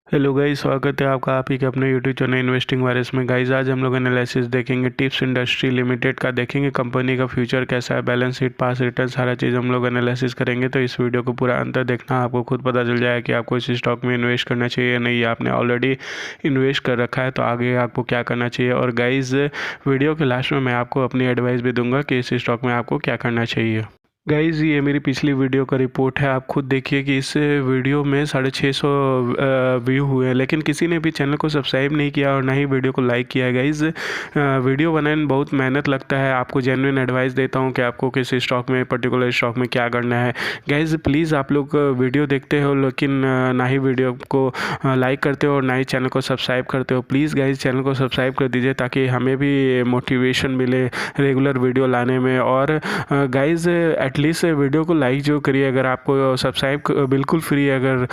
Hello guys, स्वागत है आपका आप ही के अपने यूट्यूब चैनल इन्वेस्टिंग वायरस में। गाइस आज हम लोग एनालिसिस देखेंगे टिप्स इंडस्ट्री लिमिटेड का, देखेंगे कंपनी का फ्यूचर कैसा है, बैलेंस शीट, पास रिटर्न, सारा चीज़ हम लोग एनालिसिस करेंगे। तो इस वीडियो को पूरा अंत देखना, आपको खुद पता चल जाएगा कि आपको इस स्टॉक में इन्वेस्ट करना चाहिए या नहीं। आपने ऑलरेडी इन्वेस्ट कर रखा है तो आगे आपको क्या करना चाहिए। और गाइज वीडियो के लास्ट में मैं आपको अपनी एडवाइस भी दूंगा कि इस स्टॉक में आपको क्या करना चाहिए। गाइज़ ये मेरी पिछली वीडियो का रिपोर्ट है, आप खुद देखिए कि इस वीडियो में 650 व्यू हुए हैं, लेकिन किसी ने भी चैनल को सब्सक्राइब नहीं किया और ना ही वीडियो को लाइक किया है। गाइज़ वीडियो बनाने में बहुत मेहनत लगता है, आपको जेन्युइन एडवाइस देता हूँ कि आपको किस स्टॉक में, पर्टिकुलर स्टॉक में क्या करना है। गाइज़ प्लीज़ आप लोग वीडियो देखते हो लेकिन ना ही वीडियो को लाइक करते हो और ना ही चैनल को सब्सक्राइब करते हो। प्लीज़ गाइज़ चैनल को सब्सक्राइब कर दीजिए ताकि हमें भी मोटिवेशन मिले रेगुलर वीडियो लाने में। और गाइज़ एटलीस्ट वीडियो को लाइक जो करिए, अगर आपको सब्सक्राइब बिल्कुल फ्री है। अगर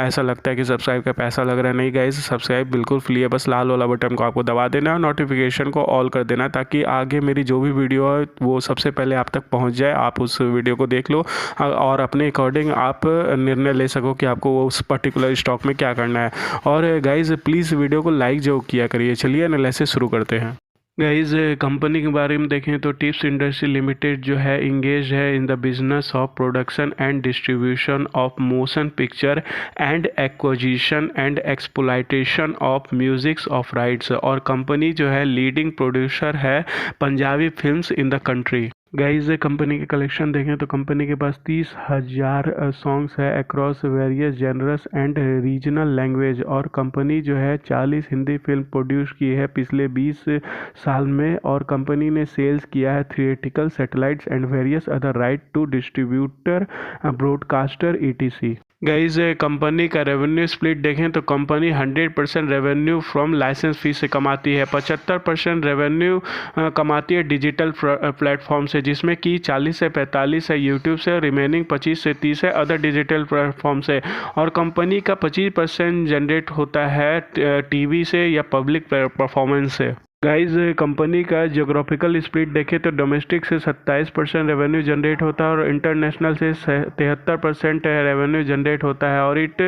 ऐसा लगता है कि सब्सक्राइब का पैसा लग रहा है, नहीं गाइस, सब्सक्राइब बिल्कुल फ्री है। बस लाल वाला बटन को आपको दबा देना और नोटिफिकेशन को ऑल कर देना ताकि आगे मेरी जो भी वीडियो है वो सबसे पहले आप तक पहुंच जाए। आप उस वीडियो को देख लो और अपने अकॉर्डिंग आप निर्णय ले सको कि आपको उस पर्टिकुलर स्टॉक में क्या करना है। और गाइज प्लीज़ वीडियो को लाइक जो किया करिए। चलिए एनालिसिस शुरू करते हैं। गाइज कंपनी के बारे में देखें तो टिप्स इंडस्ट्री लिमिटेड जो है इंगेज है in the business of production and distribution of motion picture and acquisition and exploitation of musics of rights. और कंपनी जो है लीडिंग प्रोड्यूसर है Punjabi films in the country. Guys company के collection देखें तो कंपनी के पास 30,000 सॉन्ग्स है across various generous and regional language. और कंपनी जो है 40 हिंदी फिल्म प्रोड्यूस की है पिछले 20 साल में। और कंपनी ने सेल्स किया है theatrical, satellites and various other right to distributor, broadcaster ETC. Guys company का रेवेन्यू स्प्लिट देखें तो company 100% revenue from licence fee से कमाती है, 75% रेवेन्यू कमाती है डिजिटल प्लेटफॉर्म से, जिसमें कि 40 से 45 है यूट्यूब से, रिमेनिंग 25 से 30 है अदर डिजिटल प्लेटफॉर्म से। और कंपनी का 25% जनरेट होता है टीवी से या पब्लिक परफॉर्मेंस से। गाइज कंपनी का जियोग्राफिकल स्प्लिट देखें तो डोमेस्टिक से 27% रेवेन्यू जनरेट होता है और इंटरनेशनल से 73% रेवेन्यू जनरेट होता है। और it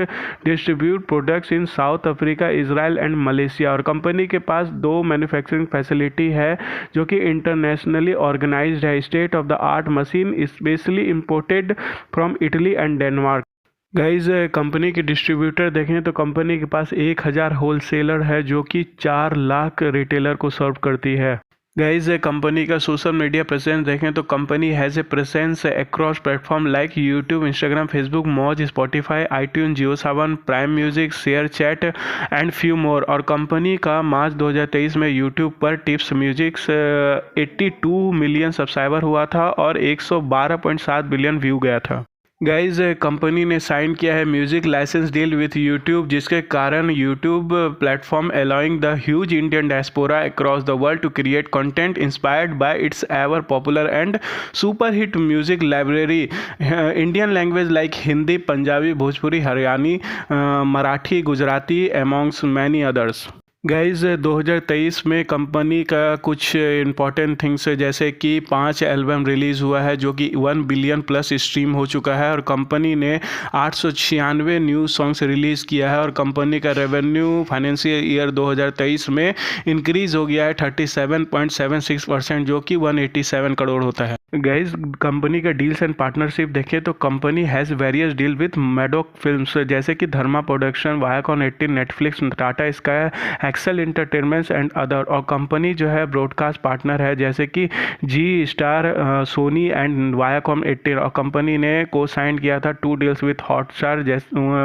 distribute products in south Africa, Israel and Malaysia. और कंपनी के पास 2 मैन्युफैक्चरिंग फैसिलिटी है जो कि इंटरनेशनली ऑर्गेनाइज्ड है, state of the art machine specially imported from Italy and Denmark. Guys company के डिस्ट्रीब्यूटर देखें तो कंपनी के पास 1000 होलसेलर है जो कि 4 लाख रिटेलर को सर्व करती है। गाइज कंपनी का सोशल मीडिया प्रेजेंस देखें तो company has a presence across platform like YouTube, Instagram, Facebook, Moj, Spotify, iTune, Jio Saavn, prime music, ShareChat and few more. और कंपनी का मार्च 2023 में यूट्यूब पर टिप्स म्यूजिक 82 मिलियन सब्सक्राइबर हुआ था और 112.7 बिलियन व्यू गया था। गाइज कंपनी ने साइन किया है music licence deal with YouTube, जिसके कारण YouTube platform allowing the huge Indian diaspora across the world to create content inspired by its ever popular and super hit music library Indian language like Hindi, Punjabi, Bhojpuri, Haryani, Marathi, Gujarati amongst many others. Guys 2023 में company का कुछ important things है, जैसे कि 5 album release हुआ है जो कि 1 बिलियन प्लस स्ट्रीम हो चुका है। और कंपनी ने 896 न्यू सॉन्ग्स रिलीज़ किया है। और कंपनी का रेवेन्यू फाइनेंशियल ईयर 2023 में इंक्रीज़ हो गया है 37.76% जो कि 187 करोड़ होता है। गाइज कंपनी का डील्स एंड पार्टनरशिप देखें तो company has various deal with Maddock Films, जैसे कि Dharma Production, Viacom 18, Netflix, Tata Sky, Excel Entertainments and other. और कंपनी जो है ब्रॉडकास्ट पार्टनर है जैसे कि Zee Star, Sony and Viacom 18। और कंपनी ने को साइन किया था 2 डील्स विथ हॉटस्टार,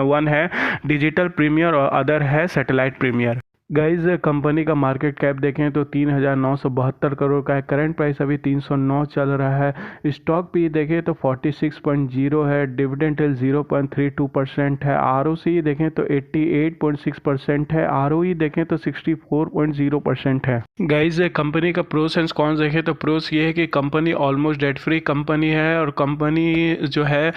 वन है डिजिटल प्रीमियर और अदर है सैटेलाइट प्रीमियर। गाइज कंपनी का मार्केट कैप देखें तो 3,972 करोड़ का है, करंट प्राइस अभी 309 चल रहा है। स्टॉक पी देखें तो 46.0 है, डिविडेंड 0.32% है, आरओसी देखें तो 88.6% है, आरओई देखें तो 64.0% है। गाइज कंपनी का प्रोस एंड कॉन्स देखें तो प्रोस ये है कि company almost debt free company है और कंपनी जो है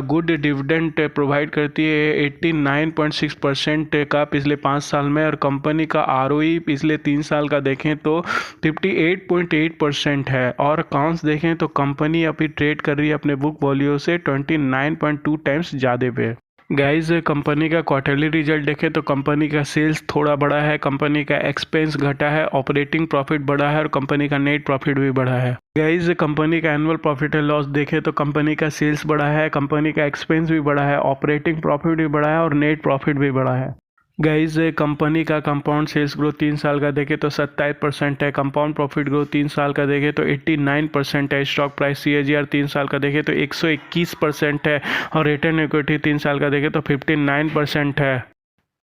गुड डिविडेंड प्रोवाइड करती है 89.6% का पिछले 5 साल में। और कंपनी का आरओई पिछले 3 साल का देखें तो 58.8% है। और कॉन्स देखें तो कंपनी अभी ट्रेड कर रही है अपने बुक वैल्यू से 29.2 टाइम्स ज़्यादा पे। गाइज कंपनी का क्वार्टरली रिजल्ट देखें तो कंपनी का सेल्स थोड़ा बढ़ा है, कंपनी का एक्सपेंस घटा है, ऑपरेटिंग प्रॉफिट बढ़ा है और कंपनी का नेट प्रॉफिट भी बढ़ा है। गाइज कंपनी का एनुअल प्रॉफिट एंड लॉस देखें तो कंपनी का सेल्स बढ़ा है, कंपनी का एक्सपेंस भी बढ़ा है, ऑपरेटिंग प्रॉफिट भी बढ़ा है और नेट प्रॉफिट भी बढ़ा है। गाइज कंपनी का कंपाउंड सेल्स ग्रोथ 3 साल का देखें तो 27% है, कंपाउंड प्रॉफिट ग्रोथ 3 साल का देखें तो 89% है, स्टॉक प्राइस CAGR 3 साल का देखें तो 121% है और रिटर्न इक्विटी 3 साल का देखें तो 59% है।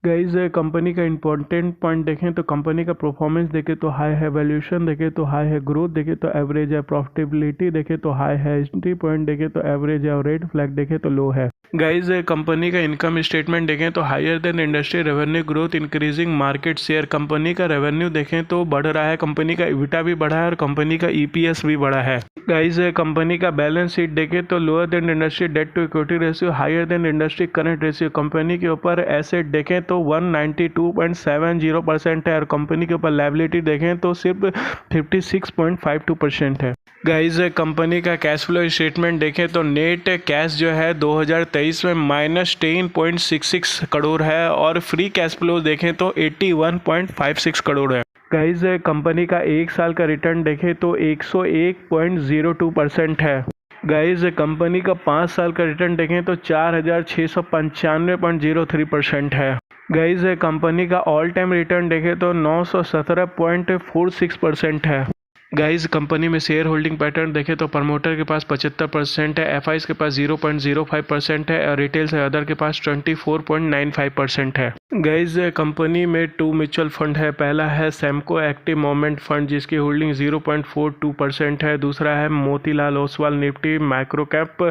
गाइज कंपनी का इंपॉर्टेंट पॉइंट देखें तो कंपनी का परफॉर्मेंस देखें तो हाई है, वैल्यूएशन देखें तो हाई है, ग्रोथ देखें तो एवरेज है, प्रॉफिटेबिलिटी देखें तो हाई है, एंट्री पॉइंट देखें तो एवरेज है और रेड फ्लैग देखें तो लो है। गाइज कंपनी का इनकम स्टेटमेंट देखें तो higher than industry revenue growth, increasing market share. Company का रेवेन्यू देखें तो बढ़ रहा है, कंपनी का EBITDA भी बढ़ा है और कंपनी का EPS भी बढ़ा है। गाइज कंपनी का बैलेंस शीट देखें तो lower than industry debt to equity ratio, higher than industry current ratio. Company के ऊपर एसेट देखें तो 192.70% है और कंपनी के ऊपर लायबिलिटी देखें तो सिर्फ 56.52% है। गाइज कंपनी का कैश फ्लो स्टेटमेंट देखें तो नेट कैश जो है 2023 में -10.66 करोड़ है और फ्री कैश फ्लो देखें तो 81.56 करोड़ है। गाइज कंपनी का 1 साल का रिटर्न देखें तो 101.02% है। गाइज कंपनी का 5 साल का रिटर्न देखें तो 4695.03% है। गाइज कंपनी का ऑल टाइम रिटर्न देखें तो 917.46% है। गाइज कंपनी में शेयर होल्डिंग पैटर्न देखें तो प्रमोटर के पास 75% है, FIs के पास 0.05% है और रिटेल से अदर के पास 24.95% है। गाइज कंपनी में 2 म्यूचुअल फंड है, पहला है सैमको एक्टिव मोमेंट फंड जिसकी होल्डिंग 0.42% है, दूसरा है Motilal Oswal Nifty micro cap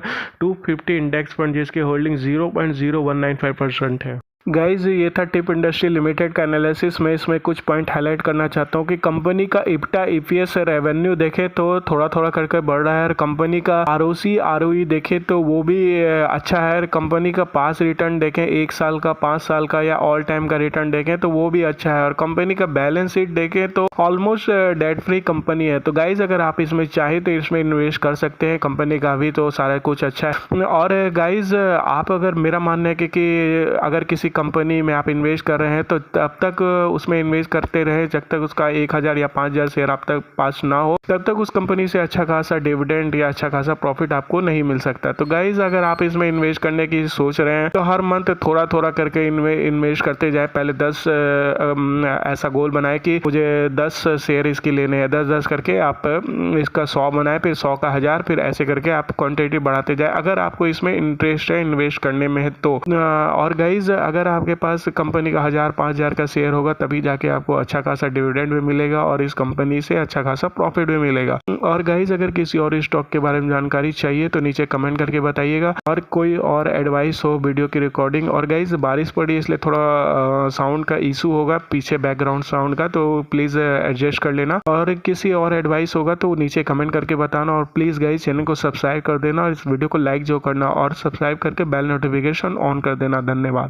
250 index fund जिसकी होल्डिंग 0.0195% है। गाइज ये था टिप इंडस्ट्री लिमिटेड का एनालिसिस। मैं इसमें कुछ पॉइंट हाईलाइट करना चाहता हूँ कि कंपनी का EBITDA EPS रेवेन्यू देखे तो थोड़ा थोड़ा करके बढ़ रहा है और कंपनी का ROC ROE देखे तो वो भी अच्छा है। कंपनी का पास रिटर्न देखें 1 साल का, 5 साल का या ऑल टाइम का रिटर्न देखें तो वो भी अच्छा है और कंपनी का बैलेंस शीट देखें तो ऑलमोस्ट डेट फ्री कंपनी है। तो गाइज अगर आप इसमें चाहे तो इसमें इन्वेस्ट कर सकते हैं, कंपनी का भी तो सारा कुछ अच्छा है। और गाइज आप अगर मेरा मानना है कि अगर किसी कंपनी में आप इन्वेस्ट कर रहे हैं तो तब तक उसमें इन्वेस्ट करते रहे जब तक उसका 1000 या 5000 शेयर आप तक पास ना हो, तब तक उस कंपनी से अच्छा खासा डिविडेंड या अच्छा खासा प्रॉफिट आपको नहीं मिल सकता। तो गाइज अगर आप इसमें इन्वेस्ट करने की सोच रहे हैं तो हर मंथ थोड़ा थोड़ा करके इन्वेस्ट करते जाए। पहले 10 ऐसा गोल बनाए कि मुझे 10 शेयर इसकी लेने हैं, 10-10 करके आप इसका 100 बनाए, फिर 100 का 1000, फिर ऐसे करके आप क्वांटिटी बढ़ाते जाए अगर आपको इसमें इंटरेस्ट है इन्वेस्ट करने में है तो। और गाइज अगर आपके पास कंपनी का 1000-5000 का शेयर होगा तभी जाके आपको अच्छा खासा डिविडेंड भी मिलेगा और इस कंपनी से अच्छा खासा प्रॉफिट भी मिलेगा। और गाइज अगर किसी और स्टॉक के बारे में जानकारी चाहिए तो नीचे कमेंट करके बताइएगा और कोई और एडवाइस हो वीडियो की रिकॉर्डिंग। और गाइज बारिश पड़ी इसलिए थोड़ा साउंड का इशू होगा पीछे बैकग्राउंड साउंड का, तो प्लीज़ एडजस्ट कर लेना। और किसी और एडवाइस होगा तो नीचे कमेंट करके बताना और प्लीज़ गाइज चैनल को सब्सक्राइब कर देना और इस वीडियो को लाइक जो करना और सब्सक्राइब करके बेल नोटिफिकेशन ऑन कर देना। धन्यवाद।